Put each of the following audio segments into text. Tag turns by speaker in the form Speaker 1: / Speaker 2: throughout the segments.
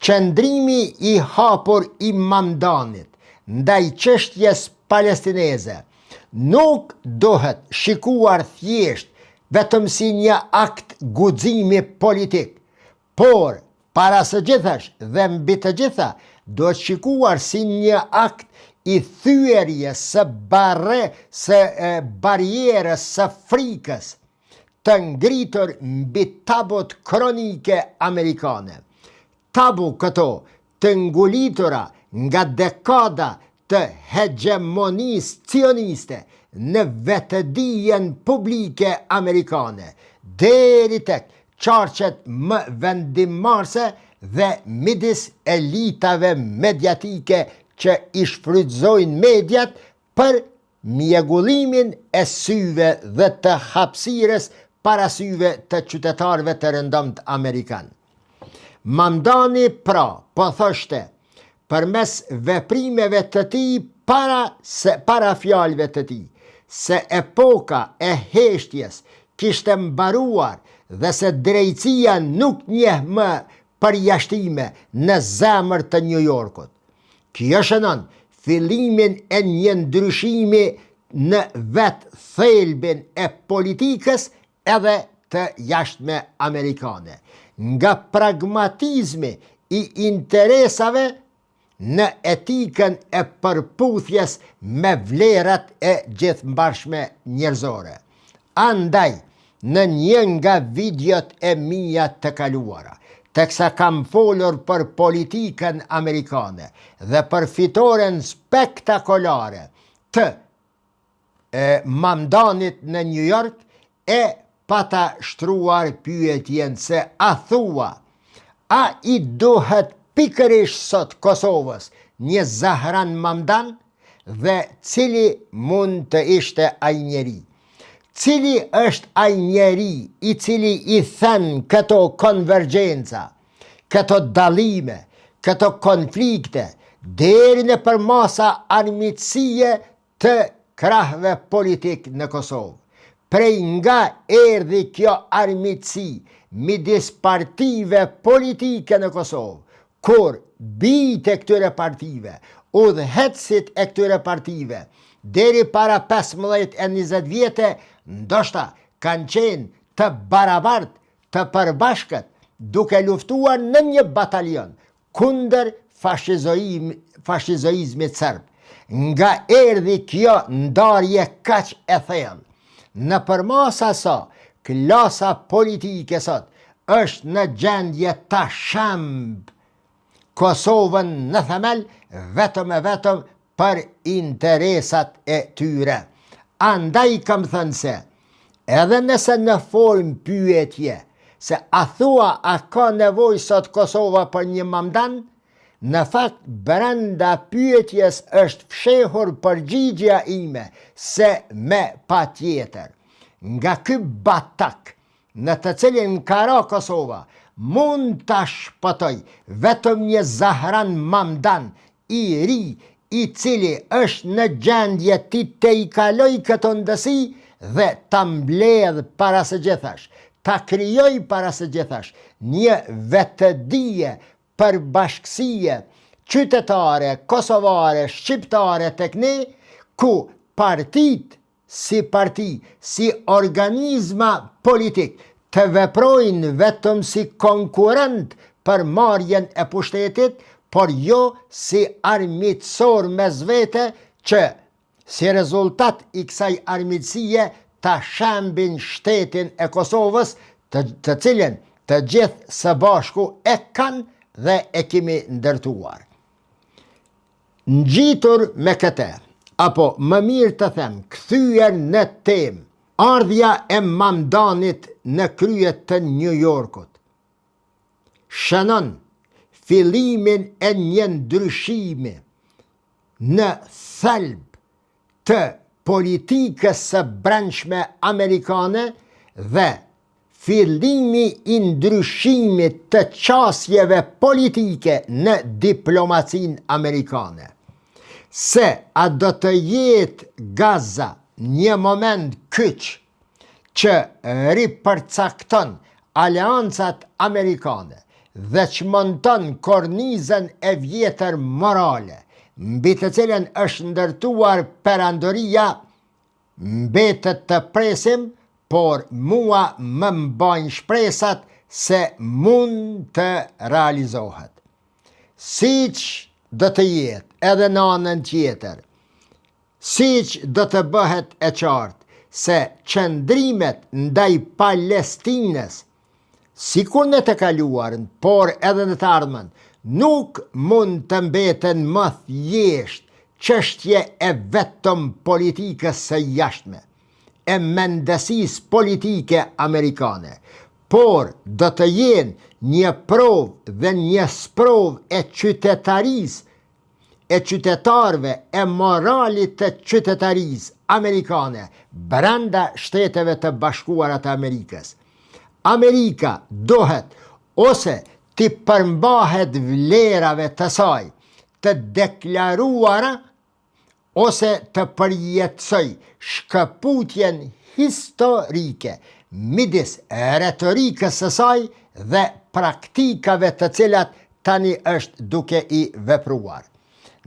Speaker 1: qëndrimi i hapur i Mamdanit ndaj çështjes palestineze nuk dohet shikuar thjesht vetëm si një akt guximi politik, por para së gjithash dhe mbi të gjitha duhet shikuar si një akt i thyerjes së barierës së frikës të ngritur mbi tabut kronike amerikane. Tabu këto të ngulitura nga dekada të hegemonisë cioniste në vetëdijen publike amerikane, deri tek qarqet më vendimmarrëse dhe midis elitave mediatike që i shfrytëzojnë mediat për mjegullimin e syve dhe të hapësirës para syve të qytetarëve të rëndomt amerikan. Mamdani pra po thoshte përmes veprimeve të tij para fjalëve të tij se epoka e heshtjes kishte mbaruar dhe se drejtësia nuk njeh më përjashtime në zemër të New Yorkut. Kjo shënon fillimin e një ndryshimi në vetë thelbin e politikës edhe të jashtme amerikane, nga pragmatizmi i interesave në etikën e përputhjes me vlerat e gjithëmbarshme njerëzore. Andaj, në një nga videot e mia të kaluara, teksa kam folur për politikën amerikane dhe për fitoren spektakolare të Mamdanit në New York, e pata shtruar pyetjen se a thua, a i duhet pikërisht sot Kosovës një Zahran Mamdan dhe cili mund të ishte ai njeri? Cili është ai njeri i cili i thën këto konvergjenca, këto dallime, këto konflikte, deri në përmasa armiqësie të krahëve politik në Kosovë? Prej nga erdhi kjo armiqësi midis partive politike në Kosovë, kur bijtë e këtyre partive, udhëhecit e këtyre partive, deri para 15 e 20 vjete, ndoshta kanë qenë të barabartë, të përbashkët, duke luftuar në një batalion kundër fashizmit serb. Nga erdhi kjo ndarje kaq e thellë, në përmasa sa klasa politike sot është në gjendje ta shemb Kosovën në themel vetëm e vetëm për interesat e tyre. Andaj kam thënë se, edhe nëse në formë pyetje, se a thua a ka nevojë sot Kosova për një Mamdan, në fakt brenda pyetjes është fshehur përgjigjja ime se me patjetër. Nga ky batak në të cilin ka ra Kosova, mund ta shpëtoj vetëm një Zahran Mamdan i ri, i cili është në gjendje ti të i kaloj këto ndësi dhe ta mbledh para së gjithash, ta krijoj para së gjithash një vetëdije përbashkësie qytetare, kosovare, shqiptare tek ne, ku partit si parti, si organizma politik, të veprojnë vetëm si konkurent për marrjen e pushtetit, por jo si armiqësor mes vete që si rezultat i kësaj armiqësie ta shembin shtetin e Kosovës, të cilin të gjithë së bashku e kanë dhe e kemi ndërtuar. Ngjitur me këtë, apo më mirë të them, kthyer në temë, ardhja e Mamdanit në kryet të New Yorkut shënon fillimin e një ndryshimi në thelb të politikës së brendshme amerikane dhe fillimi i ndryshimit të qasjeve politike në diplomacinë amerikane. Se a do të jetë Gaza një moment kyç që ripërcakton aleancat amerikane dhe çmonton kornizën e vjetër morale, mbi të cilën është ndërtuar perandoria, mbetet të presim, por mua më mbajnë shpresat se mund të realizohet. Siç do të jetë edhe në anën tjetër, siç do të bëhet e qartë se qëndrimet ndaj Palestinës, sikur në të kaluarën, por edhe në të ardhmen, nuk mund të mbeten më thjesht çështje e vetëm politikës së jashtme, e mendësisë politike amerikane, por do të jenë një provë dhe një sprovë e qytetarisë, e qytetarëve, e moralit të qytetarisë amerikane brenda Shteteve të Bashkuara të Amerikës. Amerika dohet ose t'i përmbahet vlerave të saj të deklaruara, ose të përjetësoj shkëputjen historike midis retorikës së saj dhe praktikave të cilat tani është duke i vepruar.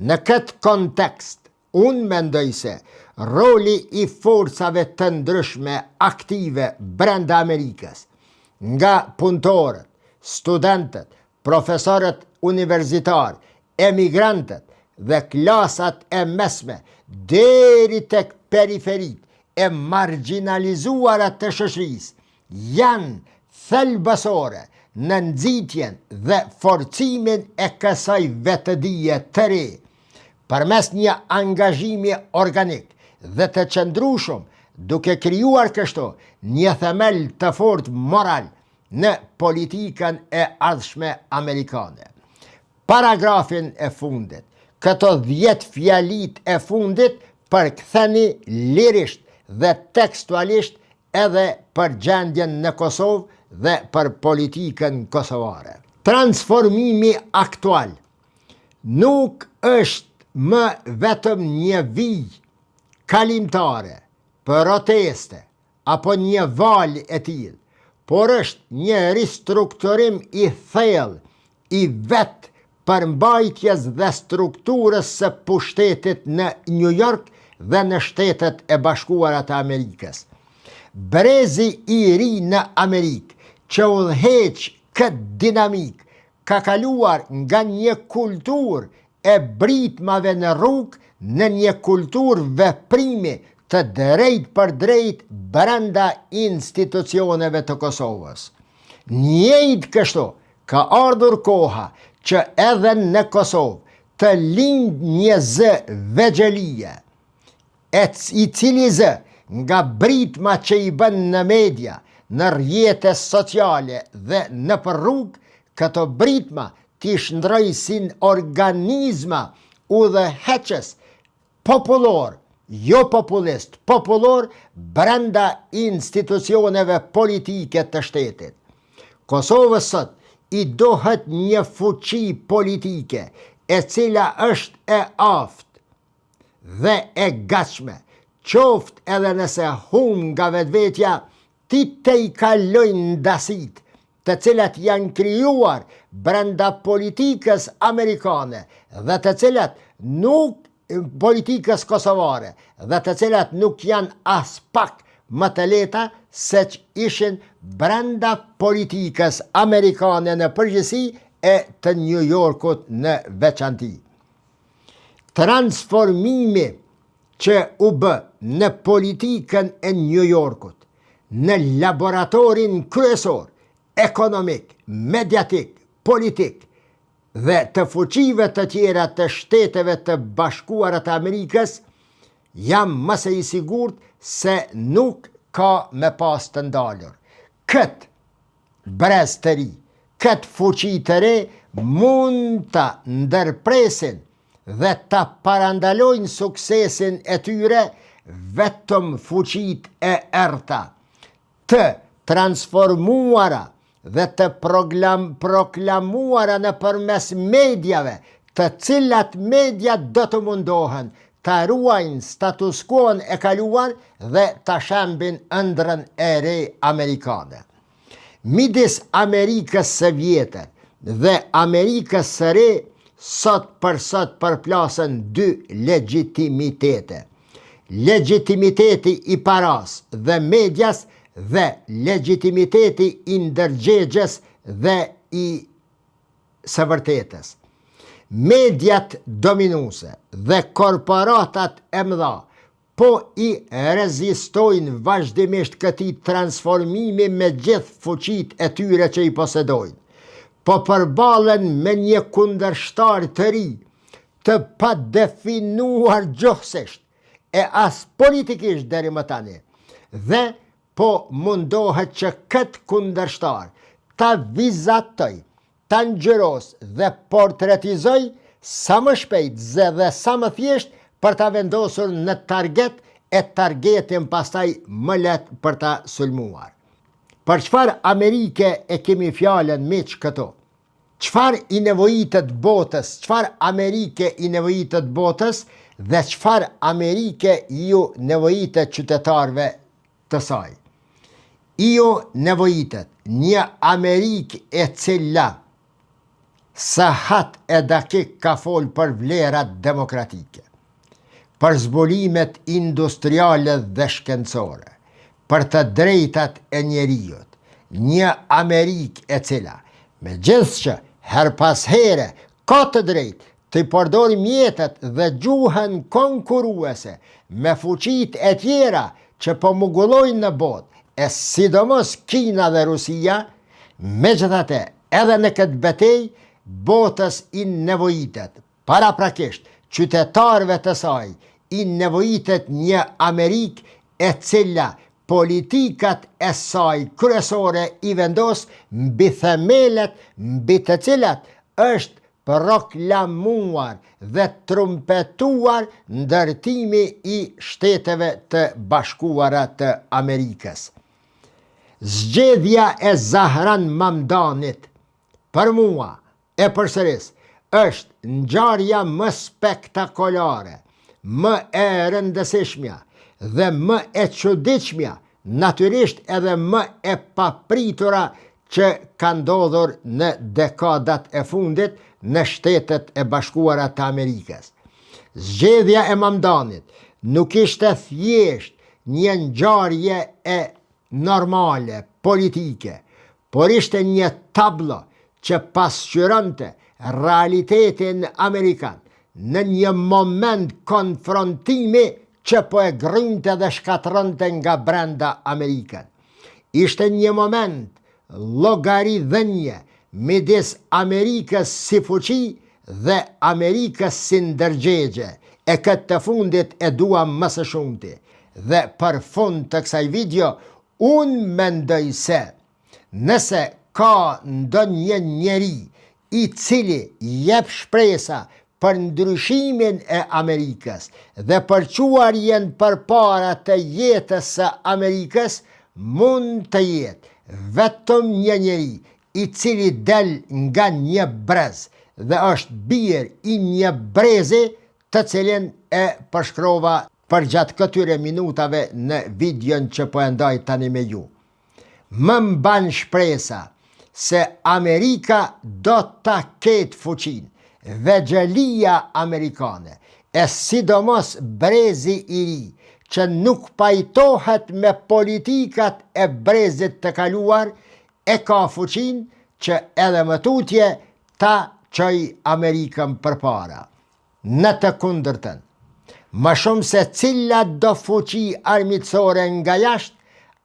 Speaker 1: Në këtë kontekst, unë mendoj se roli i forcave të ndryshme aktive brenda Amerikës, nga punëtorët, studentët, profesorët universitarë, emigrantët dhe klasat e mesme, deri tek periferit e marginalizuara të shoqërisë, janë thelbësore në nxitjen dhe forcimin e kësaj vetëdije të re, përmes një angazhimi organik dhe të qëndrueshëm, duke krijuar kështu një themel të fortë moral në politikën e ardhshme amerikane. Paragrafin e fundit, këto 10 fjalit e fundit, përktheni lirisht dhe tekstualisht edhe për gjendjen në Kosovë dhe për politikën kosovare. Transformimi aktual nuk është më vetëm një vijë kalimtare, proteste, apo një val e tillë, por është një ristrukturim i thellë i vetë përmbajtjes dhe strukturës së pushtetit në New York dhe në Shtetet e Bashkuara të Amerikës. Brezi i ri në Amerikë, që udhëheq këtë dinamik, ka kaluar nga një kulturë e britmave në rrugë në një kulturë veprimi të drejt për drejt brenda institucioneve të Kosovës. Njëjtë kështu ka ardhur koha që edhe në Kosovë të lind një zë vegjelie, i cili zë nga britma që i bën në media, në rrjete sociale dhe në për rrugë, këto britma t'i shndroj si organizma udhëheqës popullor, jo populist, popullor brenda institucioneve politike të shtetit. Kosovës sot i dohet një fuqi politike e cila është e aftë dhe e gatshme, qoftë edhe nëse humbë nga vetvetja, ti te i kalojnë ndasit të cilat janë krijuar brenda politikës amerikane dhe të cilat nuk politikës kosovare dhe të cilat nuk janë as pak më të lehta se që ishin brenda politikës amerikane në përgjithësi e të New Yorkut në veçanti. Transformimi që u bë në politikën e New Yorkut, në laboratorin kryesor, ekonomik, mediatik, politik dhe të fuqive të tjera të Shteteve të Bashkuara të Amerikës, jam më së i sigurt se nuk ka me pas të ndalur. Këtë brez të ri, këtë fuqi të re mund të ndërpresin dhe të parandalojnë suksesin e tyre vetëm fuqit e erta, të transformuara dhe të proklamuara në përmes medjave, të cilat media do të mundohen të ruajnë status quo-n e kaluar dhe të shembin ëndrrën e re amerikane. Midis Amerikës së vjetër dhe Amerikës së Re sot përplasen dy legitimitete. Legitimiteti i paras dhe medjas dhe legitimiteti i ndërgjegjes dhe i së vërtetës. Mediat dominuse dhe korporatat e mëdha po i rezistojnë vazhdimisht këtij transformimi me gjithë fuqitë e tyre që i posedojnë. Po përballen me një kundërshtar të ri, të padefinuar gjuhësisht e as politikisht deri më tani, dhe po mundohet që këtë kundërshtar ta vizatoj, ta ngjyros dhe portretizoj sa më shpejt dhe sa më thjesht për ta vendosur në target e targetin pastaj më lehtë për ta sulmuar. Për çfarë Amerike e kemi fjalën miq këto? Çfarë i nevojitet botës? Çfarë Amerike i nevojitet botës dhe çfarë Amerike ju nevojitet qytetarëve të saj? Ju nevojitet një Amerikë e cila sa hat e dakik ka fol për vlerat demokratike, për zbulimet industriale dhe shkencore, për të drejtat e njeriut, një Amerikë e cila, megjithëse her pas here ka të drejtë të përdori mjetet dhe gjuhën konkuruese me fuqit e tjera që po mugullojnë në botë, e sidomos Kina dhe Rusia, megjithatë edhe në këtë betejë botës i nevojitet, paraprakisht qytetarëve të saj, i nevojitet një Amerikë e cila politikat e saj kryesore i vendos mbi themelet mbi të cilat është proklamuar dhe trumpetuar ndërtimi i Shteteve të Bashkuara të Amerikës. Zgjedhja e Zahran Mamdanit, për mua, e përsëris, është ngjarja më spektakolare, më e rëndësishmja dhe më e çuditshmja, natyrisht edhe më e papritura që ka ndodhur në dekadat e fundit në Shtetet e Bashkuara të Amerikës. Zgjedhja e Mamdanit nuk ishte thjesht një ngjarje e normale, politike, por ishte një tablo që pasqyronte realitetin amerikan në një moment konfrontimi që po e grynte dhe shkatronte nga brenda Amerikën. Ishte një moment llogaridhënie midis Amerikës si fuqi dhe Amerikës si ndërgjegje, e këtë të fundit e dua më së shumti. Dhe për fund të kësaj video, unë mendoj se nëse ka ndonjë njeri i cili jep shpresa për ndryshimin e Amerikës dhe për quarjen përpara të jetës së Amerikës, mund të jetë vetëm një njeri i cili del nga një brez dhe është bir i një brezi të cilin e përshkrova përgjatë këtyre minutave në videon që po e ndaj tani me ju. Më mban shpresa se Amerika do ta ketë fuqin, vegjelia amerikane, e sidomos brezi i ri, që nuk pajtohet me politikat e brezit të kaluar, e ka fuqin që edhe më tutje ta çoj Amerikën përpara. Në të kundërtën, më shumë se cila do fuqi armiqësore nga jashtë,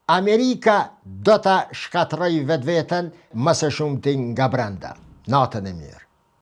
Speaker 1: Amerika do ta shkatërrojë vetveten më së shumti nga brenda. Natën e mirë.